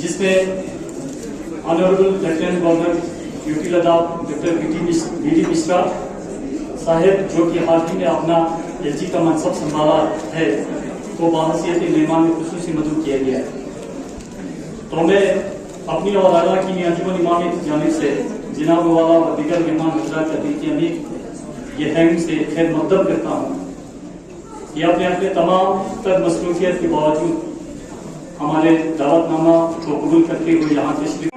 जिसमें honourable lieutenant governor UP Ladakh doctor BD Mishra साहिब जो कि हाल ही में अपना एलजी का मनसब संभाला है को बाहसियत मेहमान में खुसूसी मंजूर किया गया है। तो मैं अपनी और आला की अंजुमन इमाम की जानिब से जिनाब वाला व दीगर मेहमान हजरात का दिल की अमीर ये हैंग से खैर मकदम करता हूँ। ये अपने तमाम तर मसरूफियत के बावजूद हमारे दावतनामा को कबूल करते हुए यहाँ तशरीफ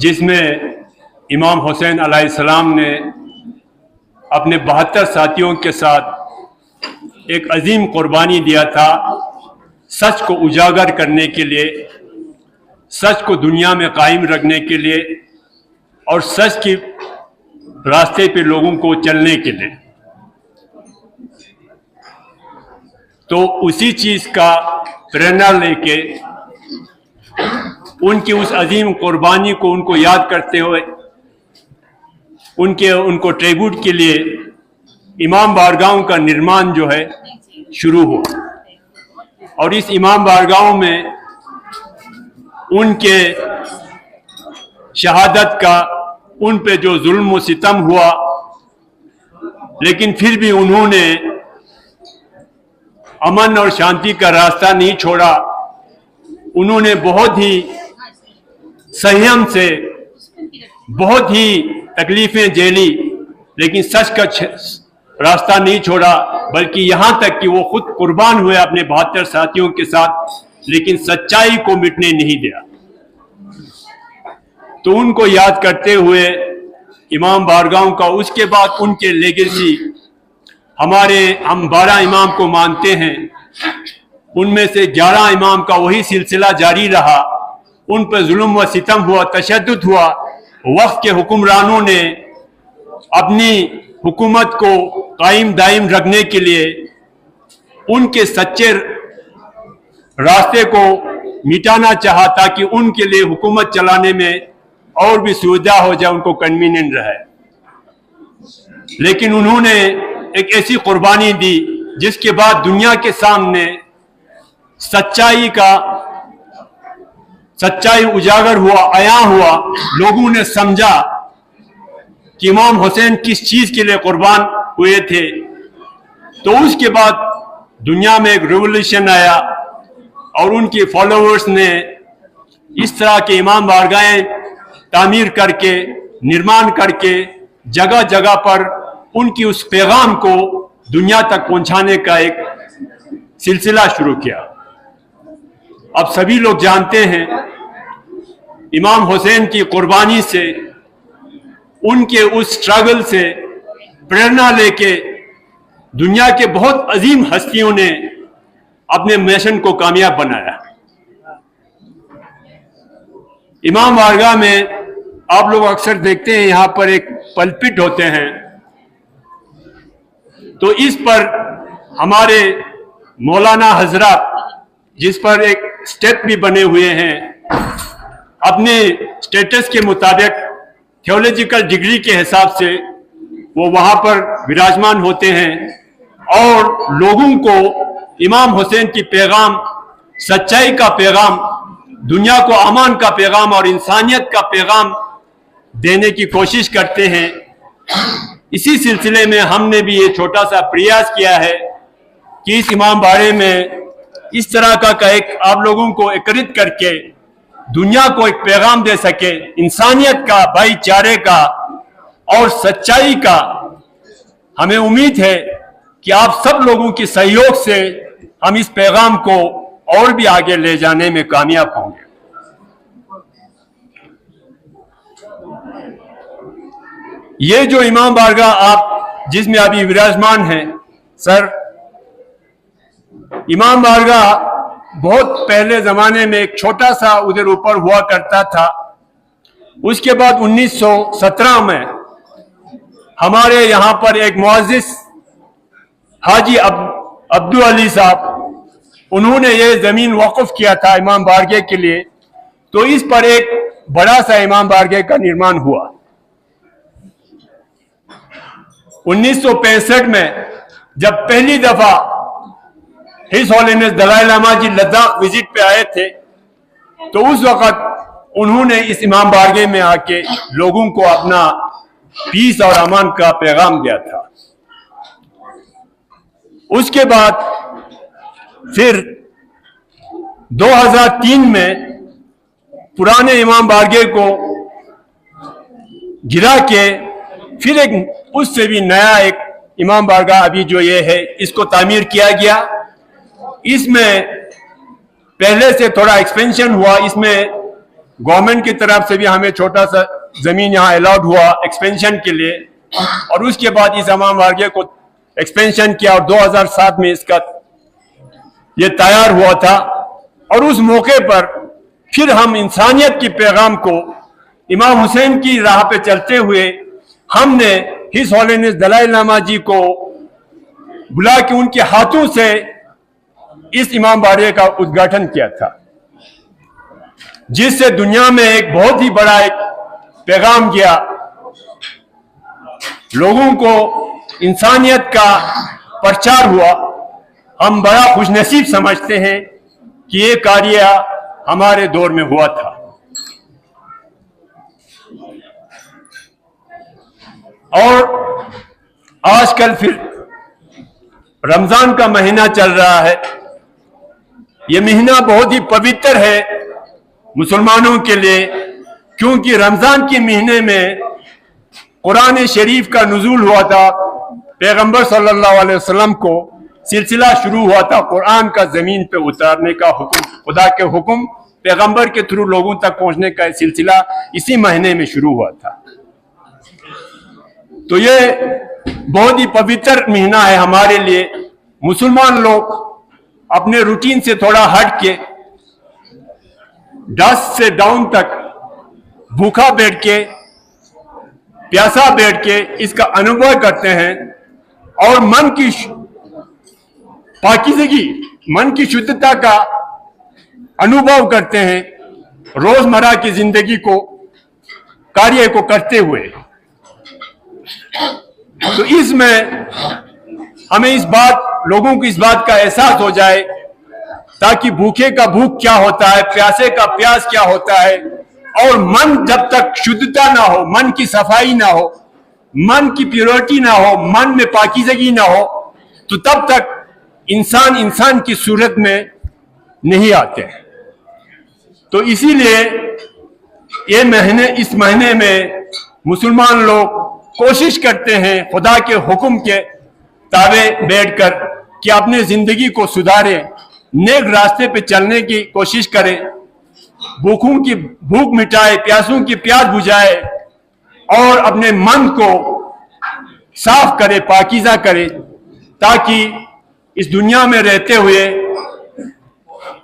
जिसमें इमाम हुसैन अलैहिस्सलाम ने अपने 72 साथियों के साथ एक अजीम कुर्बानी दिया था सच को उजागर करने के लिए, सच को दुनिया में कायम रखने के लिए और सच के रास्ते पे लोगों को चलने के लिए। तो उसी चीज का प्रेरणा लेके उनकी उस अजीम कुर्बानी को उनको याद करते हुए उनको ट्रिब्यूट के लिए इमाम बारगाहों का निर्माण जो है शुरू हुआ। और इस इमाम बारगाहों में उनके शहादत का उन पे जो जुल्म व सितम हुआ, लेकिन फिर भी उन्होंने अमन और शांति का रास्ता नहीं छोड़ा। उन्होंने बहुत ही संयम से बहुत ही तकलीफें झेली, लेकिन सच का रास्ता नहीं छोड़ा, बल्कि यहां तक कि वो खुद कुर्बान हुए अपने 72 साथियों के साथ, लेकिन सच्चाई को मिटने नहीं दिया। तो उनको याद करते हुए इमाम बारगाहों का, उसके बाद उनके लेगेसी, हम 12 इमाम को मानते हैं, उनमें से 11 इमाम का वही सिलसिला जारी रहा। उन पर जुल्म व सितम हुआ, तशद्दुद हुआ। वक्त के हुक्मरानों ने अपनी हुकूमत को कायम दायम रखने के लिए उनके सच्चे रास्ते को मिटाना चाहा, ताकि उनके लिए हुकूमत चलाने में और भी सुविधा हो जाए, उनको कन्वीनियंट रहे। लेकिन उन्होंने एक ऐसी कुर्बानी दी जिसके बाद दुनिया के सामने सच्चाई उजागर हुआ, आया हुआ। लोगों ने समझा कि इमाम हुसैन किस चीज के लिए कुर्बान हुए थे। तो उसके बाद दुनिया में एक रिवॉल्यूशन आया और उनके फॉलोअर्स ने इस तरह के इमाम बारगाहें तामीर करके, निर्माण करके, जगह जगह पर उनकी उस पैगाम को दुनिया तक पहुंचाने का एक सिलसिला शुरू किया। अब सभी लोग जानते हैं इमाम हुसैन की कुर्बानी से, उनके उस स्ट्रगल से प्रेरणा लेके दुनिया के बहुत अजीम हस्तियों ने अपने मिशन को कामयाब बनाया। इमाम बारगाह में आप लोग अक्सर देखते हैं यहाँ पर एक पल्पिट होते हैं, तो इस पर हमारे मौलाना हजरत, जिस पर एक स्टेप भी बने हुए हैं, अपने स्टेटस के मुताबिक थियोलॉजिकल डिग्री के हिसाब से वो वहां पर विराजमान होते हैं और लोगों को इमाम हुसैन की पैगाम, सच्चाई का पैगाम, दुनिया को अमान का पैगाम और इंसानियत का पैगाम देने की कोशिश करते हैं। इसी सिलसिले में हमने भी ये छोटा सा प्रयास किया है कि इस इमाम बाड़े में इस तरह का एक आप लोगों को एकत्रित करके दुनिया को एक पैगाम दे सके, इंसानियत का, भाईचारे का और सच्चाई का। हमें उम्मीद है कि आप सब लोगों के सहयोग से हम इस पैगाम को और भी आगे ले जाने में कामयाब होंगे। ये जो इमाम बारगाह आप जिसमें अभी विराजमान हैं सर, इमाम बारगाह बहुत पहले जमाने में एक छोटा सा उधर ऊपर हुआ करता था। उसके बाद 1917 में हमारे यहाँ पर एक मुअज़्ज़िज़ हाजी अब्दुल अली साहब, उन्होंने ये जमीन वक़्फ़ किया था इमाम बारगाह के लिए। तो इस पर एक बड़ा सा इमाम बारगाह का निर्माण हुआ। 1965 में जब पहली दफा हिज होलिनेस दलाई लामा जी लद्दाख विजिट पे आए थे, तो उस वक्त उन्होंने इस इमाम बारगाह में आके लोगों को अपना पीस और अमान का पैगाम दिया था। उसके बाद फिर 2003 में पुराने इमाम बारगाह को गिरा के फिर एक उससे भी नया एक इमाम बारगाह अभी जो ये है इसको तामीर किया गया। इसमें पहले से थोड़ा एक्सपेंशन हुआ। इसमें गवर्नमेंट की तरफ से भी हमें छोटा सा जमीन यहाँ अलाउड हुआ एक्सपेंशन के लिए, और उसके बाद इस इमाम बारगाह को एक्सपेंशन किया और 2007 में इसका ये तैयार हुआ था। और उस मौके पर फिर हम इंसानियत की पैगाम को इमाम हुसैन की राह पे चलते हुए हमने हिज हॉलीनेस दलाई लामा जी को बुला के उनके हाथों से इस इमाम बारगाह का उद्घाटन किया था, जिससे दुनिया में एक बहुत ही बड़ा एक पैगाम गया, लोगों को इंसानियत का प्रचार हुआ। हम बड़ा खुशनसीब समझते हैं कि ये कार्य हमारे दौर में हुआ था। और आजकल फिर रमजान का महीना चल रहा है। ये महीना बहुत ही पवित्र है मुसलमानों के लिए, क्योंकि रमजान के महीने में कुरान शरीफ का नुज़ूल हुआ था। पैगंबर सल्लल्लाहु अलैहि वसल्लम को सिलसिला शुरू हुआ था कुरान का जमीन पे उतारने का हुक्म, खुदा के हुक्म पैगंबर के थ्रू लोगों तक पहुंचने का सिलसिला इसी महीने में शुरू हुआ था। तो ये बहुत ही पवित्र महीना है हमारे लिए। मुसलमान लोग अपने रूटीन से थोड़ा हट के डस्ट से डाउन तक भूखा बैठ के, प्यासा बैठ के इसका अनुभव करते हैं और मन की पाकीज़गी, मन की शुद्धता का अनुभव करते हैं रोजमर्रा की जिंदगी को, कार्य को करते हुए। तो इसमें हमें इस बात, लोगों को इस बात का एहसास हो जाए ताकि भूखे का भूख क्या होता है, प्यासे का प्यास क्या होता है, और मन जब तक शुद्धता ना हो, मन की सफाई ना हो, मन की प्योरिटी ना हो, मन में पाकीज़गी ना हो, तो तब तक इंसान इंसान की सूरत में नहीं आते। तो इसीलिए ये महीने, इस महीने में मुसलमान लोग कोशिश करते हैं खुदा के हुक्म के ताबे बैठकर कि अपने जिंदगी को सुधारें, नेक रास्ते पे चलने की कोशिश करें, भूखों की भूख मिटाए, प्यासों की प्यास बुझाए और अपने मन को साफ करे, पाकीज़ा करे, ताकि इस दुनिया में रहते हुए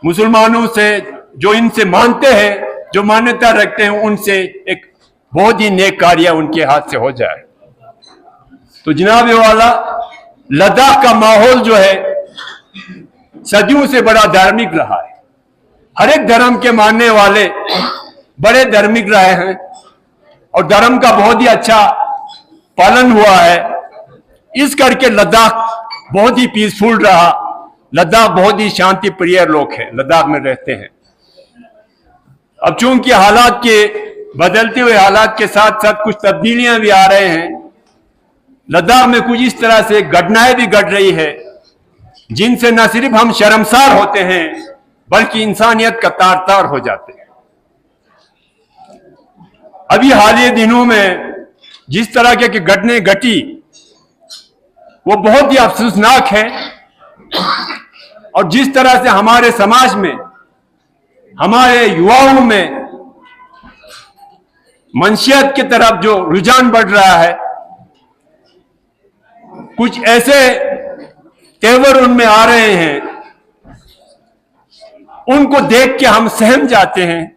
मुसलमानों से, जो इनसे मानते हैं, जो मान्यता रखते हैं, उनसे एक बहुत ही नेक कार्य उनके हाथ से हो जाए। तो जनाब वाला, लद्दाख का माहौल जो है सदियों से बड़ा धार्मिक रहा है। हर एक धर्म के मानने वाले बड़े धार्मिक रहे हैं और धर्म का बहुत ही अच्छा पालन हुआ है। इस करके लद्दाख बहुत ही पीसफुल रहा। लद्दाख बहुत ही शांति प्रिय लोग हैं, लद्दाख में रहते हैं। अब चूंकि हालात के बदलते हुए हालात के साथ साथ कुछ तब्दीलियां भी आ रहे हैं, लद्दाख में कुछ इस तरह से घटनाएं भी घट रही है जिनसे न सिर्फ हम शर्मसार होते हैं बल्कि इंसानियत का तार तार हो जाते हैं। अभी हालिया दिनों में जिस तरह की घटनाएं घटी वो बहुत ही अफसोसनाक है, और जिस तरह से हमारे समाज में, हमारे युवाओं में मंशियत की तरफ जो रुझान बढ़ रहा है, कुछ ऐसे तेवर उनमें आ रहे हैं, उनको देख के हम सहम जाते हैं,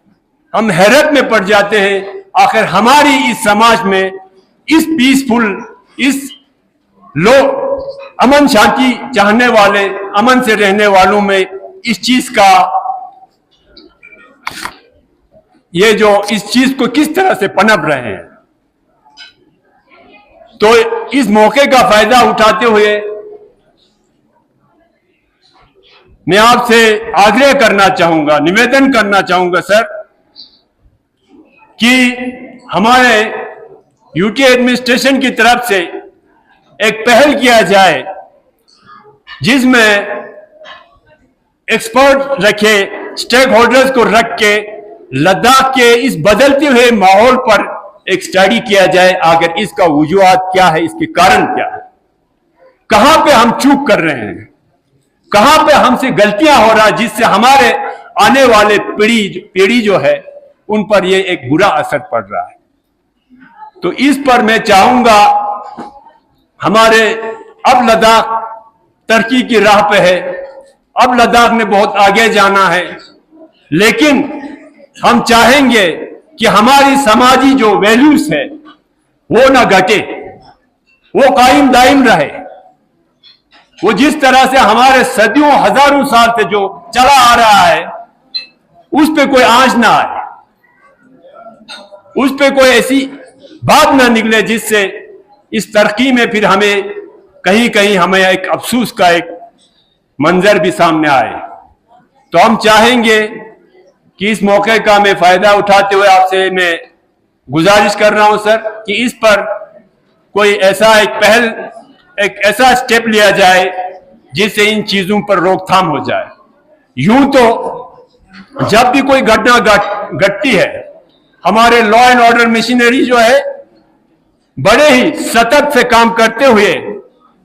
हम हैरत में पड़ जाते हैं। आखिर हमारी इस समाज में, इस पीसफुल, इस अमन शांति चाहने वाले, अमन से रहने वालों में इस चीज का, ये जो इस चीज को किस तरह से पनप रहे हैं। तो इस मौके का फायदा उठाते हुए मैं आपसे आग्रह करना चाहूंगा, निवेदन करना चाहूंगा सर, कि हमारे यूटी एडमिनिस्ट्रेशन की तरफ से एक पहल किया जाए जिसमें एक्सपर्ट रखे, स्टेक होल्डर्स को रख के लद्दाख के इस बदलते हुए माहौल पर एक स्टडी किया जाए, अगर इसका वजूहात क्या है, इसके कारण क्या है, कहां पे हम चूक कर रहे हैं, कहां पे हमसे गलतियां हो रहा है, जिससे हमारे आने वाले पीढ़ी जो है उन पर ये एक बुरा असर पड़ रहा है। तो इस पर मैं चाहूंगा, हमारे अब लद्दाख तरक्की की राह पे है, अब लद्दाख में बहुत आगे जाना है, लेकिन हम चाहेंगे कि हमारी समाजी जो वैल्यूज है वो ना घटे, वो कायम दायम रहे। वो जिस तरह से हमारे सदियों हजारों साल से जो चला आ रहा है उस पे कोई आंच ना आए, उस पे कोई ऐसी बात ना निकले जिससे इस तरक्की में फिर हमें कहीं कहीं हमें एक अफसोस का एक मंजर भी सामने आए। तो हम चाहेंगे कि इस मौके का मैं फायदा उठाते हुए आपसे मैं गुजारिश कर रहा हूं सर कि इस पर कोई ऐसा एक पहल, एक ऐसा स्टेप लिया जाए जिससे इन चीजों पर रोकथाम हो जाए। यूं तो जब भी कोई घटना घटती है, हमारे लॉ एंड ऑर्डर मशीनरी जो है बड़े ही सतर्क से काम करते हुए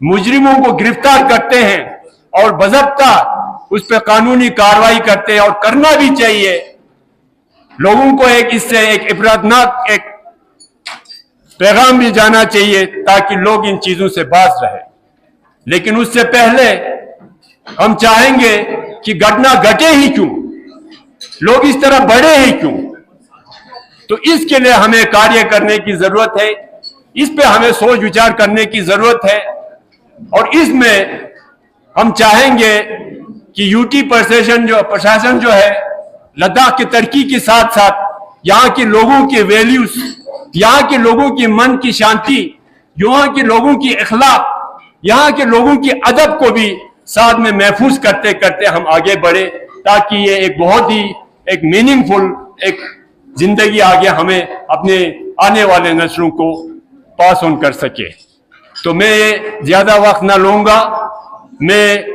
मुजरिमों को गिरफ्तार करते हैं और बज़ाब्ता उस पर कानूनी कार्रवाई करते हैं, और करना भी चाहिए। लोगों को एक इससे एक इबरतनाक एक पैगाम भी जाना चाहिए ताकि लोग इन चीजों से बाज रहे। लेकिन उससे पहले हम चाहेंगे कि घटना घटे ही क्यों, लोग इस तरह बढ़े ही क्यों, तो इसके लिए हमें कार्य करने की जरूरत है, इस पे हमें सोच विचार करने की जरूरत है। और इसमें हम चाहेंगे कि यूटी प्रशासन जो है लद्दाख की तरक्की के साथ साथ यहाँ के लोगों के वैल्यूज, यहाँ के लोगों की मन की शांति, यहाँ के लोगों की अखलाक, यहाँ के लोगों की अदब को भी साथ में महफूज करते करते हम आगे बढ़े, ताकि ये एक बहुत ही एक मीनिंगफुल एक जिंदगी आगे हमें अपने आने वाले नस्लों को पास ऑन कर सके। तो मैं ये ज्यादा वक्त ना लूंगा, मैं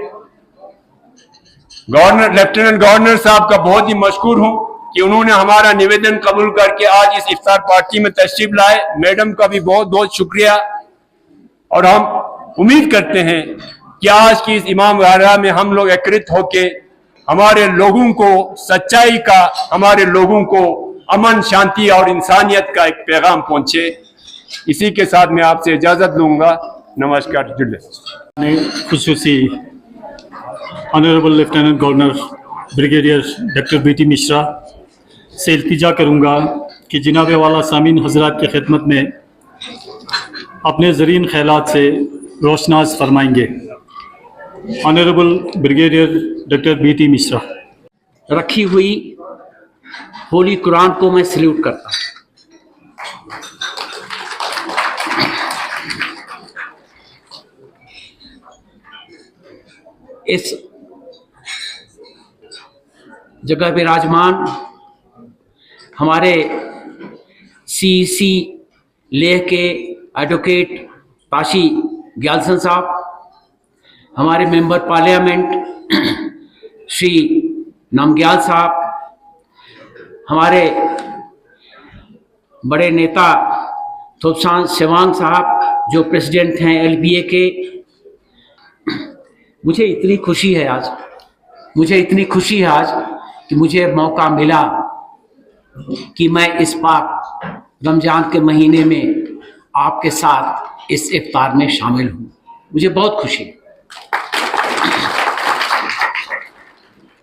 गवर्नर, लेफ्टिनेंट गवर्नर साहब का बहुत ही मशकूर हूं कि उन्होंने हमारा निवेदन कबूल करके आज इस इफ्तार पार्टी में तशरीफ लाए। मैडम का भी बहुत बहुत शुक्रिया, और हम उम्मीद करते हैं कि आज की इस इमाम बारगाह में हम लोग एकत्रित होके हमारे लोगों को सच्चाई का, हमारे लोगों को अमन, शांति और इंसानियत का एक पैगाम पहुंचे। इसी के साथ मैं आपसे इजाजत लूंगा। नमस्कार। खुसूसी honourable lieutenant governor brigadier doctor BT Mishra से इल्तिजा करूंगा कि जनाब वाला सामीन हजरात की खिदमत में अपने ज़रीन ख्यालात से रोशनास फरमाएंगे। Honourable brigadier doctor BT Mishra. रखी हुई होली कुरान को मैं सल्यूट करता हूँ। इस जगह विराजमान हमारे सीसी लेह के एडवोकेट ताशी ग्यालसन साहब, हमारे मेंबर पार्लियामेंट श्री नामग्याल साहब, हमारे बड़े नेता थोपसान सेवांग साहब जो प्रेसिडेंट हैं LBA के। मुझे इतनी खुशी है आज कि मुझे मौका मिला कि मैं इस पाक रमजान के महीने में आपके साथ इस इफ्तार में शामिल हूँ। मुझे बहुत खुशी है।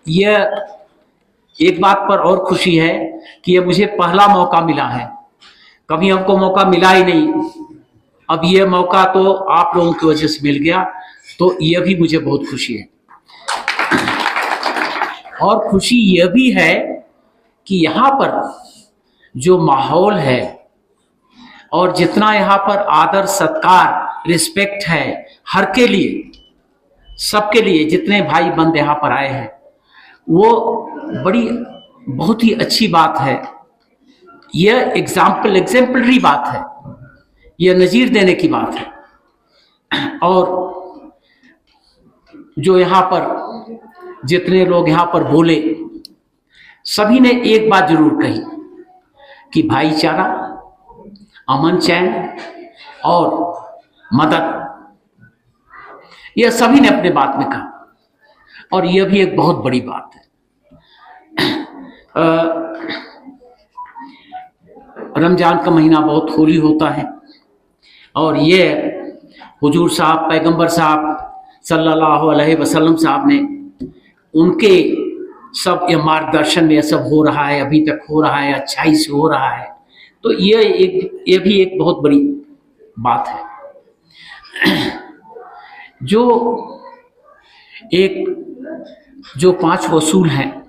यह एक बात पर और खुशी है कि यह मुझे पहला मौका मिला है, कभी हमको मौका मिला ही नहीं। अब यह मौका तो आप लोगों की वजह से मिल गया, तो यह भी मुझे बहुत खुशी है। और खुशी यह भी है कि यहाँ पर जो माहौल है और जितना यहाँ पर आदर सत्कार रिस्पेक्ट है हर के लिए, सबके लिए, जितने भाई बंद यहाँ पर आए हैं, वो बहुत ही अच्छी बात है। यह एग्जाम्पलरी बात है, यह नज़ीर देने की बात है। और जो यहाँ पर जितने लोग यहाँ पर बोले, सभी ने एक बात जरूर कही कि भाईचारा, अमन चैन और मदद, यह सभी ने अपने बात में कहा, और यह भी एक बहुत बड़ी बात है। रमज़ान का महीना बहुत होली होता है, और ये हुजूर साहब, पैगंबर साहब सल्लल्लाहु अलैहि वसल्लम साहब ने, उनके सब ये मार्गदर्शन में सब हो रहा है, अभी तक हो रहा है, अच्छाई से हो रहा है। तो ये भी एक बहुत बड़ी बात है। जो 5 वसूल हैं,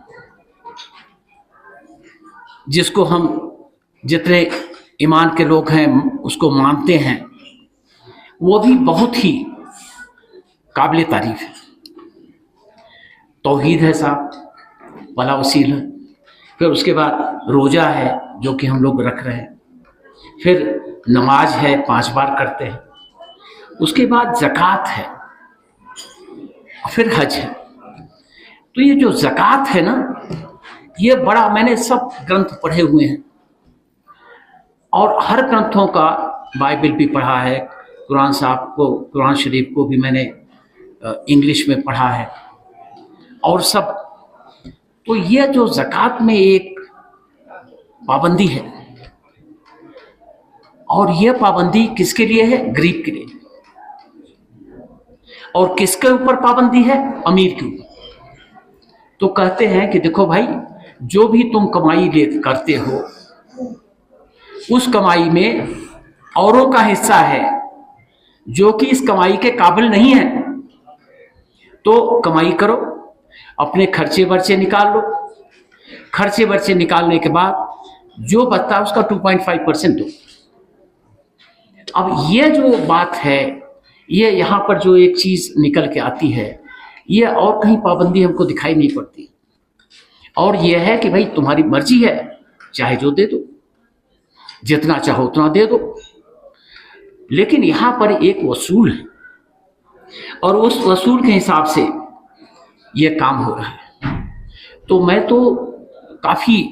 जिसको हम जितने ईमान के लोग हैं उसको मानते हैं, वो भी बहुत ही काबिल तारीफ है। तौहीद है साहब, पहला वसील है। फिर उसके बाद रोज़ा है जो कि हम लोग रख रहे हैं। फिर नमाज है, 5 बार करते हैं। उसके बाद ज़कात है, फिर हज है। तो ये जो ज़कात है ना, ये बड़ा, मैंने सब ग्रंथ पढ़े हुए हैं और हर ग्रंथों का, बाइबल भी पढ़ा है, कुरान साहब को, कुरान शरीफ को भी मैंने इंग्लिश में पढ़ा है और सब। तो ये जो ज़कात में एक पाबंदी है, और ये पाबंदी किसके लिए है? गरीब के लिए। और किसके ऊपर पाबंदी है? अमीर के ऊपर। तो कहते हैं कि देखो भाई, जो भी तुम कमाई करते हो, उस कमाई में औरों का हिस्सा है जो कि इस कमाई के काबिल नहीं है, तो कमाई करो, अपने खर्चे वर्चे निकाल लो। खर्चे वर्चे निकालने के बाद जो बचता है उसका 2.5% दो। अब ये जो बात है, ये यहाँ पर जो एक चीज निकल के आती है, ये और कहीं पाबंदी हमको दिखाई नहीं पड़ती। और ये है कि भाई तुम्हारी मर्जी है, चाहे जो दे दो, जितना चाहो उतना दे दो। लेकिन यहाँ पर एक वसूल है, और उस वसूल के हिसाब से ये काम हो रहा है। तो मैं तो काफ़ी,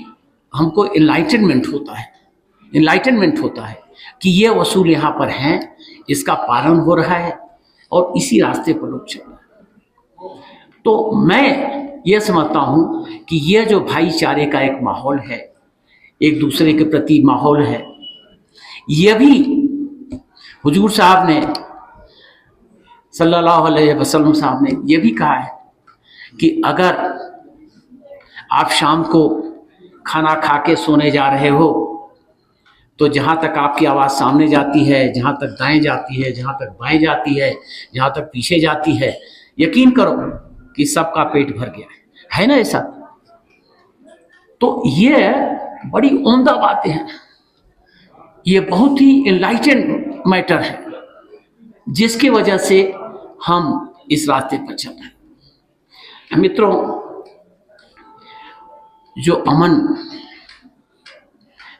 हमको इनलाइटनमेंट होता है कि ये वसूल यहाँ पर हैं, इसका पालन हो रहा है और इसी रास्ते पर लोग चल रहे हैं। तो मैं ये समझता हूँ कि ये जो भाईचारे का एक माहौल है, एक दूसरे के प्रति माहौल है, ये भी हुजूर साहब ने सल्लल्लाहु अलैहि वसल्लम साहब ने ये भी कहा है कि अगर आप शाम को खाना खा के सोने जा रहे हो, तो जहाँ तक आपकी आवाज़ सामने जाती है, जहाँ तक दाएं जाती है, जहाँ तक बाएं जाती है, जहाँ तक पीछे जाती है, यकीन करो कि सबका पेट भर गया है ना ऐसा। तो ये बड़ी उम्दा बातें हैं, ये बहुत ही इनलाइटेंड मैटर है, जिसकी वजह से हम इस रास्ते पर चल रहे हैं। मित्रों, जो अमन,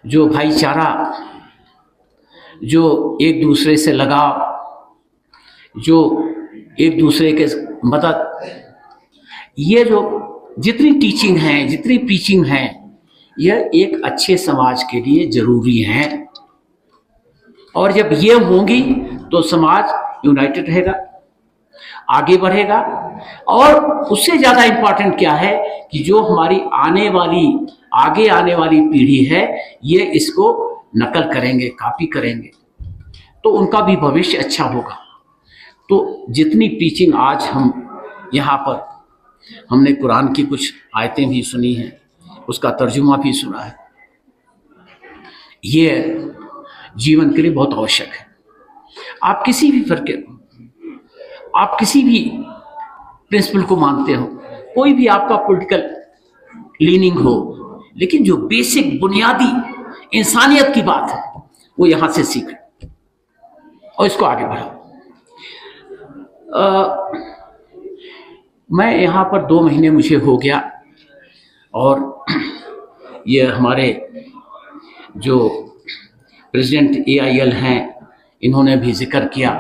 जो भाईचारा, जो एक दूसरे से लगाव, जो एक दूसरे के मदद, ये जो जितनी टीचिंग है, जितनी प्रीचिंग है, यह एक अच्छे समाज के लिए जरूरी है। और जब ये होंगी तो समाज यूनाइटेड रहेगा, आगे बढ़ेगा। और उससे ज़्यादा इम्पॉर्टेंट क्या है कि जो हमारी आगे आने वाली पीढ़ी है, ये इसको नकल करेंगे, कॉपी करेंगे, तो उनका भी भविष्य अच्छा होगा। तो जितनी टीचिंग आज हम यहाँ पर, हमने कुरान की कुछ आयतें भी सुनी हैं, उसका तर्जुमा भी सुना है, ये जीवन के लिए बहुत आवश्यक है। आप किसी भी फर्क, आप किसी भी प्रिंसिपल को मानते हो, कोई भी आपका पॉलिटिकल लीनिंग हो, लेकिन जो बेसिक बुनियादी इंसानियत की बात है वो यहाँ से सीखें और इसको आगे बढ़ाओ। मैं यहाँ पर 2 महीने मुझे हो गया, और ये हमारे जो प्रेसिडेंट AIL हैं, इन्होंने भी जिक्र किया,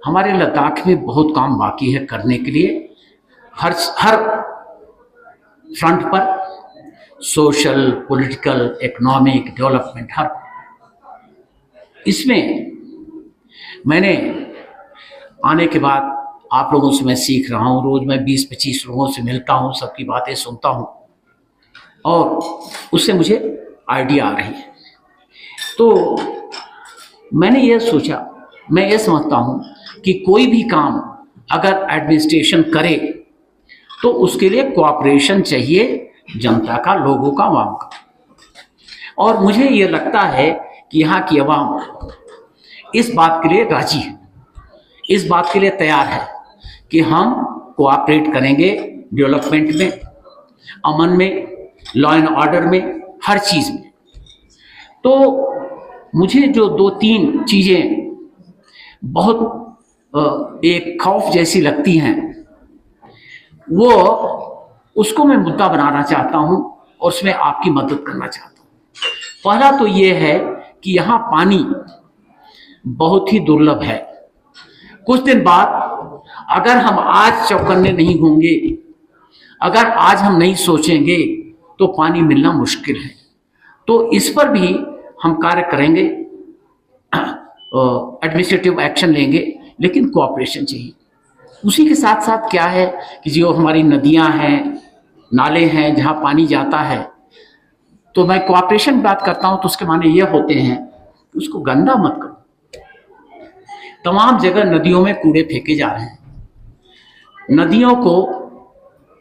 हमारे लद्दाख में बहुत काम बाकी है करने के लिए, हर फ्रंट पर, सोशल, पॉलिटिकल, इकोनॉमिक डेवलपमेंट, हर। इसमें मैंने आने के बाद आप लोगों से मैं सीख रहा हूँ, रोज मैं 20-25 लोगों से मिलता हूँ, सबकी बातें सुनता हूँ, और उससे मुझे आइडिया आ रही है। तो मैंने ये सोचा, मैं ये समझता हूँ कि कोई भी काम अगर एडमिनिस्ट्रेशन करे तो उसके लिए कोऑपरेशन चाहिए जनता का, लोगों का, आवाम का। और मुझे ये लगता है कि यहाँ की आवाम इस बात के लिए राजी है, इस बात के लिए तैयार है कि हम कोऑपरेट करेंगे डेवलपमेंट में, अमन में, लॉ एंड ऑर्डर में, हर चीज़ में। तो मुझे जो 2-3 चीज़ें बहुत एक खौफ जैसी लगती हैं, वो उसको मैं मुद्दा बनाना चाहता हूँ और उसमें आपकी मदद करना चाहता हूँ। पहला तो ये है कि यहाँ पानी बहुत ही दुर्लभ है। कुछ दिन बाद अगर हम आज चौकन्ने नहीं होंगे, अगर आज हम नहीं सोचेंगे, तो पानी मिलना मुश्किल है। तो इस पर भी हम कार्य करेंगे, एडमिनिस्ट्रेटिव एक्शन लेंगे, लेकिन कोऑपरेशन चाहिए। उसी के साथ साथ क्या है कि जो हमारी नदियां हैं, नाले हैं, जहां पानी जाता है, तो मैं कोऑपरेशन की बात करता हूं तो उसके माने ये होते हैं कि उसको गंदा मत करो। तमाम जगह नदियों में कूड़े फेंके जा रहे हैं, नदियों को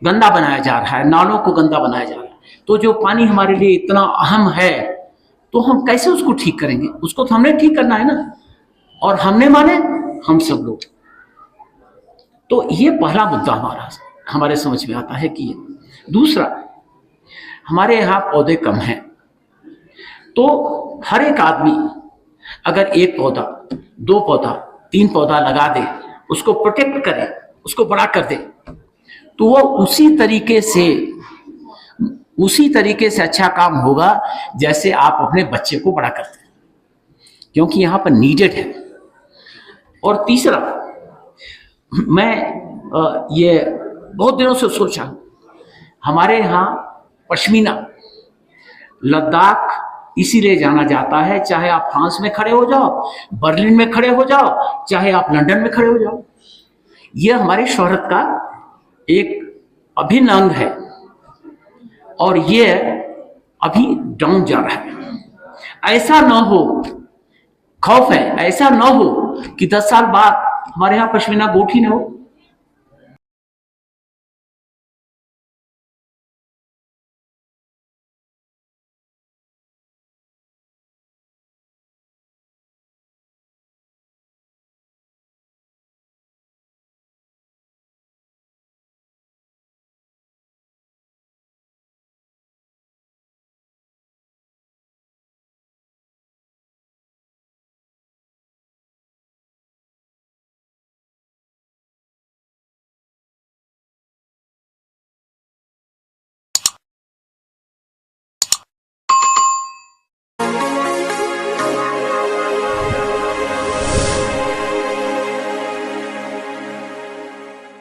गंदा बनाया जा रहा है, नालों को गंदा बनाया जा रहा है। तो जो पानी हमारे लिए इतना अहम है, तो हम कैसे उसको ठीक करेंगे? उसको तो हमने ठीक करना है ना, और हमने माने हम सब लोग। तो ये पहला मुद्दा हमारे समझ में आता है कि ये। दूसरा, हमारे यहाँ पौधे कम हैं, तो हर एक आदमी अगर 1 पौधा, 2 पौधा, 3 पौधा लगा दे, उसको प्रोटेक्ट करे, उसको बड़ा कर दे, तो वो उसी तरीके से अच्छा काम होगा जैसे आप अपने बच्चे को बड़ा करते हैं, क्योंकि यहाँ पर नीडेड है। और तीसरा, मैं ये बहुत दिनों से सोचा, हमारे यहाँ पश्मीना लद्दाख इसीलिए जाना जाता है, चाहे आप फ्रांस में खड़े हो जाओ, बर्लिन में खड़े हो जाओ, चाहे आप लंदन में खड़े हो जाओ, यह हमारी शोहरत का एक अभिन्न अंग है और ये अभी डाउन जा रहा है। ऐसा ना हो, खौफ है, ऐसा ना हो कि 10 साल बाद हमारे यहाँ पश्मीना गोट ही ना हो।